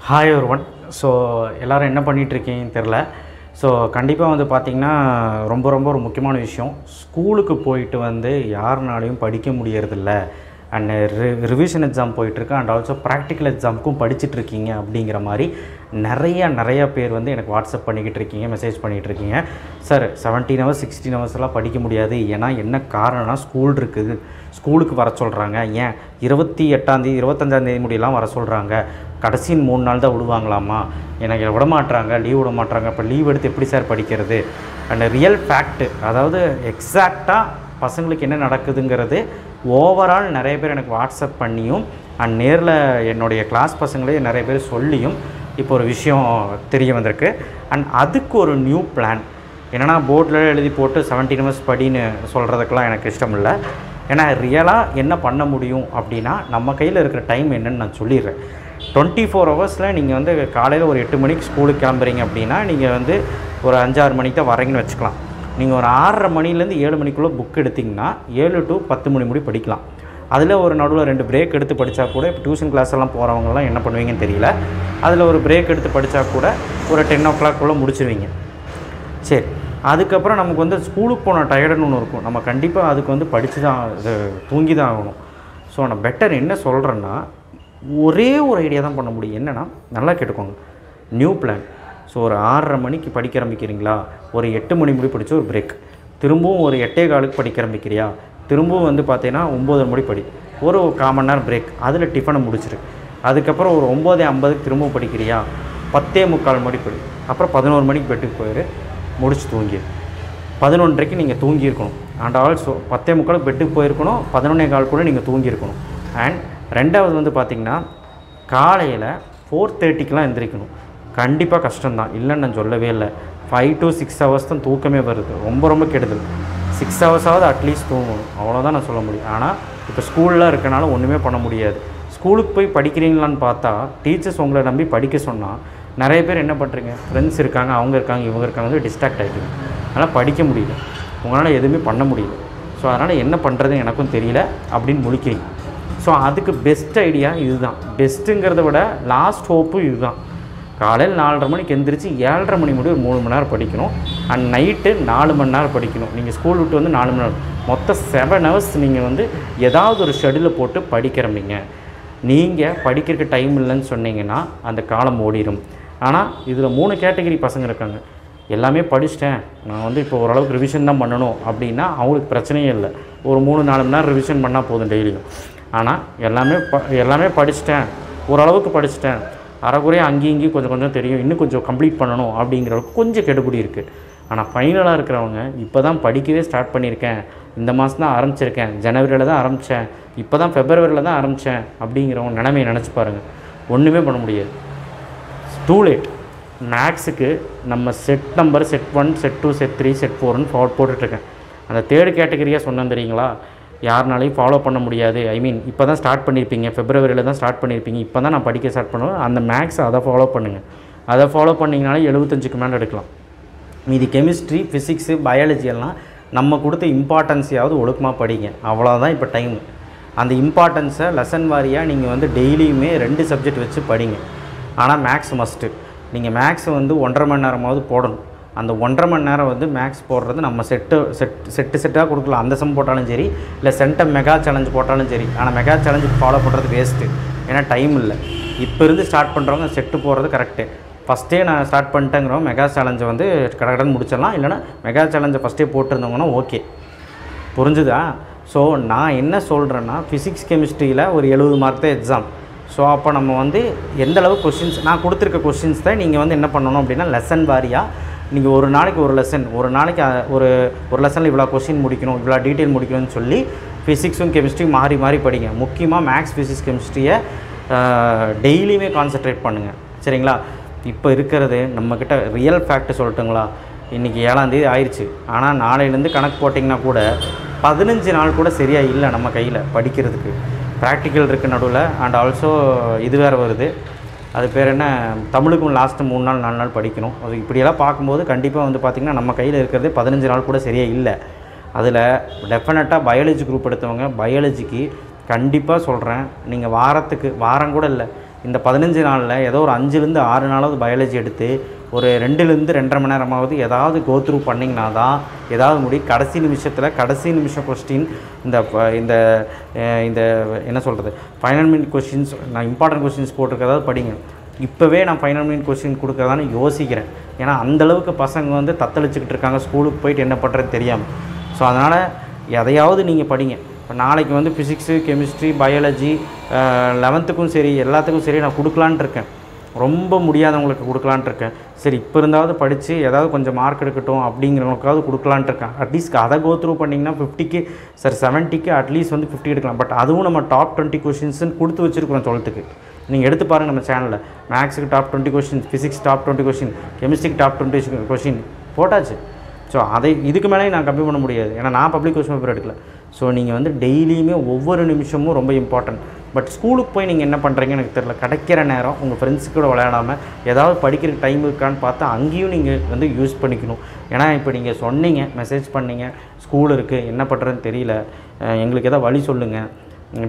Hi ஒருவன். So எல்லோரும் என்ன பண்ணிகிட்ருக்கீங்கன்னு தெரில. ஸோ கண்டிப்பாக வந்து பார்த்திங்கன்னா ரொம்ப ஒரு முக்கியமான விஷயம், ஸ்கூலுக்கு போயிட்டு வந்து யாருனாலையும் படிக்க முடியறதில்ல. அண்ட் ரிவிஷன் எக்ஸாம் போயிட்டுருக்கு அண்ட் ஆல்சோ ப்ராக்டிக்கல் எக்ஸாமுக்கும் படிச்சுட்ருக்கீங்க அப்படிங்கிற மாதிரி நிறையா பேர் வந்து எனக்கு வாட்ஸ்அப் பண்ணிக்கிட்டு இருக்கீங்க, மெசேஜ் பண்ணிகிட்ருக்கீங்க. சார் 17 ஹவர்ஸ் 16 ஹவர்ஸ்லாம் படிக்க முடியாது, ஏன்னா என்ன காரணம்னா ஸ்கூல் இருக்குது, ஸ்கூலுக்கு வர சொல்கிறாங்க. ஏன் 28 25 முடியெல்லாம் வர சொல்கிறாங்க, கடைசி 3 நாள் தான் விடுவாங்களாமா, எனக்கு விட மாட்டுறாங்க, லீவ் விட மாட்டுறாங்க. இப்போ லீவ் எடுத்து எப்படி சார் படிக்கிறது? அண்ட் ரியல் ஃபேக்ட்டு, அதாவது எக்ஸாக்டாக பசங்களுக்கு என்ன நடக்குதுங்கிறது ஓவரால் நிறைய பேர் எனக்கு வாட்ஸ்அப் பண்ணியும் அண்ட் நேரில் என்னுடைய கிளாஸ் பசங்களே நிறைய பேர் சொல்லியும் இப்போ ஒரு விஷயம் தெரிய வந்திருக்கு. அண்ட் அதுக்கு ஒரு நியூ பிளான் என்னென்னா, போர்டில் எழுதி போட்டு 17 ஹவர்ஸ் படின்னு சொல்கிறதுக்கெலாம் எனக்கு இஷ்டம் இல்லை. ஏன்னா ரியலாக என்ன பண்ண முடியும் அப்படின்னா, நம்ம கையில் இருக்கிற டைம் என்னன்னு நான் சொல்லிடுறேன். 24 ஹவர்ஸில் நீங்கள் வந்து காலையில் ஒரு 8 மணிக்கு ஸ்கூலுக்கு கிளம்புறீங்க அப்படின்னா, நீங்கள் வந்து ஒரு 5-6 மணிக்கு தான் வரீங்கன்னு வச்சுக்கலாம். நீங்கள் ஒரு 6:30 மணிலேருந்து 7 மணிக்குள்ளே புக் எடுத்திங்கன்னா 7 to 10 மணி முடி படிக்கலாம். அதில் ஒரு நடுவில் 2 பிரேக் எடுத்து படித்தா கூட, இப்போ டியூஷன் கிளாஸ் எல்லாம் போகிறவங்கலாம் என்ன பண்ணுவீங்கன்னு தெரியல, அதில் ஒரு பிரேக் எடுத்து படித்தா கூட ஒரு 10 o'clock முடிச்சிருவீங்க. சரி, அதுக்கப்புறம் நமக்கு வந்து ஸ்கூலுக்கு போன டயர்டுன்னு ஒன்று இருக்கும், நம்ம கண்டிப்பாக அதுக்கு வந்து படித்து தான் தூங்கி தான் ஆகணும். ஸோ நான் பெட்டர் என்ன சொல்கிறேன்னா, ஒரே ஒரு ஐடியா தான் பண்ண முடியும். என்னென்னா, நல்லா கேட்டுக்கோங்க, நியூ பிளான். ஸோ ஒரு 6:30 மணிக்கு படிக்க ஆரம்பிக்கிறீங்களா, ஒரு 8 மணி முடி படித்து ஒரு பிரேக், திரும்பவும் ஒரு 8:15 படிக்க ஆரம்பிக்கிறியா, திரும்பவும் வந்து பார்த்தீங்கன்னா 9 மணி படி, ஒரு 1/4 மணி நேரம் பிரேக், அதில் டிஃபனை முடிச்சிரு. அதுக்கப்புறம் ஒரு 9:50 திரும்பவும் படிக்கிறியா, 10:45 மணி படி, அப்புறம் 11 மணிக்கு பெட்டுக்கு போயிரு, முடிச்சு தூங்கிடு. 11:30க்கு நீங்கள் தூங்கியிருக்கணும். அண்ட் ஆல்சோ 10:45 பெட்டுக்கு போயிருக்கணும், 11:15 கூட நீங்கள் தூங்கியிருக்கணும். அண்ட் ரெண்டாவது வந்து பார்த்திங்கன்னா, காலையில் 4:30க்கெலாம் எந்திரிக்கணும். கண்டிப்பாக கஷ்டம்தான், இல்லைன்னு நான் சொல்லவே இல்லை. 5 to 6 ஹவர்ஸ் தான் தூக்கமே வருது, ரொம்ப கெடுதல். 6 ஹவர்ஸாவது அட்லீஸ்ட் தூங்கணும், அவ்வளோதான் நான் சொல்ல முடியும். ஆனால் இப்போ ஸ்கூலில் இருக்கனால ஒன்றுமே பண்ண முடியாது. ஸ்கூலுக்கு போய் படிக்கிறீங்களான்னு பார்த்தா, டீச்சர்ஸ் உங்களை நம்பி படிக்க சொன்னால் நிறைய பேர் என்ன பண்ணுறீங்க, ஃப்ரெண்ட்ஸ் இருக்காங்க, அவங்க இருக்காங்க, இவங்க இருக்காங்க, டிஸ்ட்ராக்ட் ஆகிடுது. அதனால் படிக்க முடியல, உங்களால் எதுவுமே பண்ண முடியல. ஸோ அதனால் என்ன பண்ணுறதுன்னு எனக்கும் தெரியல அப்படின்னு முழிக்கிறீங்க. ஸோ அதுக்கு பெஸ்ட் ஐடியா இதுதான். பெஸ்ட்டுங்கிறத விட லாஸ்ட் ஹோப்பும் இதுதான். காலையில் 4:30 மணிக்கு எந்திரிச்சு 7:30 மணி முடி ஒரு 3 மணி நேரம் படிக்கணும். அண்ட் நைட்டு 4 மணி நேரம் படிக்கணும். நீங்கள் ஸ்கூல் விட்டு வந்து 4 மணி நேரம், மொத்தம் 7 ஹவர்ஸ் நீங்கள் வந்து ஏதாவது ஒரு ஷெடியூலில் போட்டு படிக்கிறீங்க. நீங்கள் படிக்கிறதுக்கு டைம் இல்லைன்னு சொன்னீங்கன்னா அந்த காலம் ஓடிடும். ஆனால் இதில் 3 கேட்டகரி பசங்க இருக்காங்க. எல்லாமே படிச்சிட்டேன், நான் வந்து இப்போ ஓரளவுக்கு ரிவிஷன் தான் பண்ணணும் அப்படின்னா அவங்களுக்கு பிரச்சனையே இல்லை, ஒரு 3-4 மணி நேரம் ரிவிஷன் பண்ணால் போதும் டெய்லியும். ஆனால் எல்லாமே படிச்சிட்டேன், ஓரளவுக்கு படிச்சிட்டேன், அரைக்குறையாக அங்கேயும் கொஞ்சம் தெரியும், இன்னும் கொஞ்சம் கம்ப்ளீட் பண்ணணும் அப்படிங்கிறவங்க கொஞ்சம் கெடுபிடி இருக்குது. ஆனால் ஃபைனலாக இருக்கிறவங்க, இப்போ தான் படிக்கவே ஸ்டார்ட் பண்ணியிருக்கேன், இந்த மாதம் தான் ஆரம்பிச்சிருக்கேன், ஜனவரியில் தான் ஆரம்பித்தேன், இப்போ தான் ஃபெப்ரவரியில் தான் ஆரம்பித்தேன் அப்படிங்கிறவங்க நிலைமையை நினச்சி பாருங்கள். ஒன்றுமே பண்ண முடியாது, டூ லேட். மேக்ஸுக்கு நம்ம set number set 1 set 2 set 3 set 4ன்னு போட்டுட்ருக்கேன். அந்த 3rd கேட்டகரியாக சொன்னேன் தெரியுங்களா, யாருனாலையும் ஃபாலோ பண்ண முடியாது. இப்போ தான் ஸ்டார்ட் பண்ணியிருப்பீங்க, ஃபெப்ரவரியில் தான் ஸ்டார்ட் பண்ணியிருப்பீங்க, இப்போ தான் நான் படிக்க ஸ்டார்ட் பண்ணுவேன். அந்த மேக்ஸ் அதை ஃபாலோ பண்ணுங்கள். அதை ஃபாலோ பண்ணிங்கனாலே 75க்கு மேலே எடுக்கலாம். மீதி கெமிஸ்ட்ரி, ஃபிசிக்ஸு, பயாலஜி எல்லாம் நம்ம கொடுத்த இம்பார்ட்டன்ஸையாவது ஒழுக்கமாக படிங்க, அவ்வளோதான் இப்போ டைமு. அந்த இம்பார்ட்டன்ஸை லெசன் வாரியாக நீங்கள் வந்து டெய்லியுமே 2 சப்ஜெக்ட் வச்சு படிங்க. ஆனால் மேக்ஸ் மஸ்ட்டு. நீங்கள் மேக்ஸை வந்து 1.5 மணி நேரமாவது போடணும். அந்த 1.5 மணி நேரம் வந்து மேக்ஸ் போடுறது நம்ம செட்டாக கொடுக்கலாம். அந்த சம் போட்டாலும் சரி, இல்லை சென்டம் மெகா சேலஞ்ச் போட்டாலும் சரி. ஆனால் மெகா சேலஞ்சுக்கு ஃபாலோ பண்ணுறது வேஸ்ட்டு, ஏன்னா டைம் இல்லை. இப்போ இருந்து ஸ்டார்ட் பண்ணுறவங்க செட்டு போடுறது கரெக்டு. ஃபஸ்ட்டே நான் ஸ்டார்ட் பண்ணிட்டேங்கிறவங்க மெகா சேலஞ்சை வந்து கடகடன்னு முடிச்சிடலாம். இல்லைனா மெகா சேலஞ்சை ஃபஸ்ட்டே போட்டிருந்தவங்கன்னா ஓகே, புரிஞ்சுதா? ஸோ நான் என்ன சொல்கிறேன்னா, ஃபிசிக்ஸ் கெமிஸ்ட்ரியில் ஒரு 70 மார்க் தான் எக்ஸாம். ஸோ அப்போ நம்ம வந்து எந்தளவு கொஷின்ஸ், நான் கொடுத்துருக்க கொஷின்ஸ் தான் நீங்கள் வந்து என்ன பண்ணணும் அப்படின்னா, லெசன் வாரியாக நீங்கள் ஒரு நாளைக்கு ஒரு லெசன், ஒரு நாளைக்கு ஒரு லெசனில் இவ்வளோ கொஷின் முடிக்கணும், இவ்வளோ டீட்டெயில் முடிக்கணும்னு சொல்லி ஃபிசிக்ஸும் கெமிஸ்ட்ரியும் மாறி படிங்க. முக்கியமாக மேக்ஸ், ஃபிசிக்ஸ், கெமிஸ்ட்ரியை டெய்லியுமே கான்சன்ட்ரேட் பண்ணுங்கள், சரிங்களா? இப்போ இருக்கிறது நம்மக்கிட்ட ரியல் ஃபேக்ட் சொல்லட்டுங்களா, இன்றைக்கி 7ஆம் தேதி ஆயிடுச்சு. ஆனால் நாளையிலேருந்து கணக்கு போட்டிங்கன்னா கூட 15 நாள் கூட சரியாக இல்லை நம்ம கையில் படிக்கிறதுக்கு. ப்ராக்டிக்கல் இருக்குது நடுவில், அண்ட் ஆல்சோ இது வேறு வருது, அது பேர் என்ன, தமிழுக்கும் லாஸ்ட்டு 3 நாள் 4 நாள் படிக்கணும். அது இப்படியெல்லாம் பார்க்கும்போது கண்டிப்பாக வந்து பார்த்திங்கன்னா நம்ம கையில் இருக்கிறதே 15 நாள் கூட சரியாக இல்லை. அதில் டெஃபினட்டாக பயாலஜி குரூப் எடுத்தவங்க, பயாலஜிக்கு கண்டிப்பாக சொல்கிறேன், நீங்கள் வாரம் கூட இல்லை, இந்த 15 நாளில் ஏதோ ஒரு 5லேருந்து 6 நாளாவது பயாலஜி எடுத்து ஒரு 2லேருந்து 2.5 மணி நேரமாவது ஏதாவது கோ த்ரூ பண்ணிங்கன்னா தான் ஏதாவது முடியும். கடைசி நிமிஷம் கொஸ்டின் இந்த இந்த என்ன சொல்கிறது ஃபைனல் மினிட் கொஸ்டின்ஸ் நான் இம்பார்ட்டன்ட் கொஸ்டின்ஸ் போட்டிருக்கதாவது படிங்க. இப்போவே நான் ஃபைனல் மினிட் கொஸ்டின் கொடுக்குறதான்னு யோசிக்கிறேன். ஏன்னா அந்தளவுக்கு பசங்க வந்து தத்தளிச்சுக்கிட்டு இருக்காங்க ஸ்கூலுக்கு போயிட்டு என்ன பண்ணுறது தெரியாமல். ஸோ அதனால் எதையாவது நீங்கள் படிங்க. இப்போ நாளைக்கு வந்து ஃபிசிக்ஸு, கெமிஸ்ட்ரி, பயாலஜி 11க்கும் சரி எல்லாத்துக்கும் சரி நான் கொடுக்கலான்ட்டு இருக்கேன். ரொம்ப முடியாதவங்களுக்கு கொடுக்கலான்ட்டு இருக்கேன். சரி இப்போ இருந்தாவது படித்து ஏதாவது கொஞ்சம் மார்க் எடுக்கட்டும் அப்படிங்கிறவங்களுக்காவது கொடுக்கலான்ட்டு இருக்கேன். அட்லீஸ்ட் அதை கோ த்ரூ பண்ணிங்கன்னா 50க்கு சரி 70க்கு அட்லீஸ்ட் வந்து 50 எடுக்கலாம். பட் அதுவும் நம்ம டாப் 20 கொஷின்ஸ்ன்னு கொடுத்து வச்சுருக்கிறோம் 12க்கு. நீங்கள் எடுத்து பாருங்கள் நம்ம சேனலில். மேக்ஸுக்கு top 20 question, physics top 20 question, கெமிஸ்ட்ரிக்கு டாப் 20 கொஷின் போட்டாச்சு. ஸோ அதை இதுக்கு மேலே நான் கம்மி பண்ண முடியாது. ஏன்னா நான் பப்ளிக் கொஸ்டின் பேப்பர் எடுக்கல. ஸோ நீங்கள் வந்து டெய்லியுமே ஒவ்வொரு நிமிஷமும் ரொம்ப இம்பார்ட்டன்ட். பட் ஸ்கூலுக்கு போய் நீங்கள் என்ன பண்ணுறீங்கன்னு எனக்கு தெரியல. கிடைக்கிற நேரம் உங்கள் ஃப்ரெண்ட்ஸு கூட விளையாடாமல் ஏதாவது படிக்கிற டைம் இருக்கான்னு பார்த்தா அங்கேயும் நீங்கள் வந்து யூஸ் பண்ணிக்கணும். ஏன்னா இப்போ நீங்கள் சொன்னீங்க, மெசேஜ் பண்ணீங்க, ஸ்கூல் இருக்குது என்ன பண்ணுறதுன்னு தெரியல, எங்களுக்கு எதாவது வழி சொல்லுங்கள்,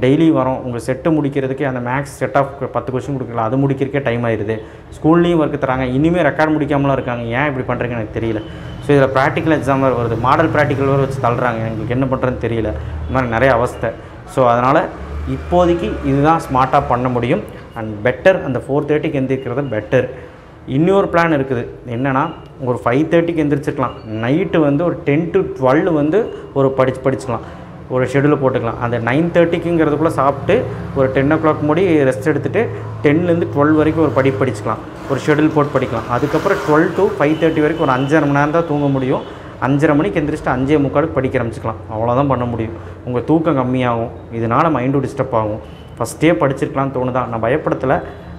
டெய்லி வரோம் உங்கள் செட்டு முடிக்கிறதுக்கு அந்த மேக்ஸ் செட் ஆஃப் 10 கொஸ்டின் கொடுக்கலாம், அது முடிக்கிறக்கே டைம் ஆயிடுது, ஸ்கூல்லேயும் ஒர்க்கு தராங்க, இனிமேல் ரெக்கார்ட் முடிக்காமலாம் இருக்காங்க, ஏன் இப்படி பண்ணுறீங்கன்னு எனக்கு தெரியல. ஸோ இதில் ப்ராக்டிக்கல் எக்ஸாம் வேறு வருது, மாடல் ப்ராக்டிக்கல் வேறு வச்சு தள்ளுறாங்க, எங்களுக்கு என்ன பண்ணுறதுன்னு தெரியல. இந்த மாதிரி நிறைய அவஸ்தை. ஸோ அதனால் இப்போதைக்கு இதுதான் ஸ்மார்ட்டாக பண்ண முடியும். அண்ட் பெட்டர் அந்த 4:30க்கு எந்திரிக்கிறது பெட்டர். இன்னொரு பிளான் இருக்குது. என்னென்னா ஒரு 5:30க்கு எந்திரிச்சிக்கலாம், நைட்டு வந்து ஒரு 10 to 12 வந்து ஒரு படிச்சுக்கலாம், ஒரு ஷெடியூலில் போட்டுக்கலாம். அந்த 9:30க்குங்கிறதுக்குள்ளே சாப்பிட்டு ஒரு 10 o'clock முடி ரெஸ்ட் எடுத்துகிட்டு 10லேருந்து 12 வரைக்கும் ஒரு படிச்சுக்கலாம், ஒரு ஷெடியூல் போட்டு படிக்கலாம். அதுக்கப்புறம் 12 to 5:30 வரைக்கும் ஒரு 5.5 மணி நேரம் தான் தூங்க முடியும். 5:30 மணிக்கு எந்திரிச்சிட்டு 5:45க்கு படிக்க ஆரம்பிச்சிக்கலாம். அவ்வளோதான் பண்ண முடியும். உங்கள் தூக்கம் கம்மியாகும், இதனால் மைண்டும் டிஸ்டர்ப் ஆகும். ஃபஸ்ட்டே படிச்சிருக்கலாம்னு தோணுதான். நான் பயப்படத்தில்.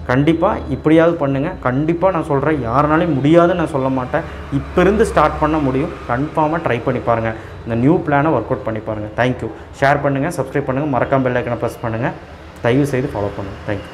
கண்டிப்பாக இப்படியாவது பண்ணுங்கள். கண்டிப்பாக நான் சொல்கிறேன், யாருனாலையும் முடியாதுன்னு நான் சொல்ல மாட்டேன். இப்போ இருந்து ஸ்டார்ட் பண்ண முடியும். கன்ஃபார்மாக ட்ரை பண்ணி பாருங்கள். இந்த நியூ பிளானை ஒர்க் அவுட் பண்ணி பாருங்கள். தேங்க்யூ. ஷேர் பண்ணுங்கள், சப்ஸ்கிரைப் பண்ணுங்கள், மறக்காம பெல் ஐக்கனை ப்ரெஸ் பண்ணுங்கள். தயவு செய்து ஃபாலோ பண்ணுங்கள். தேங்க்யூ.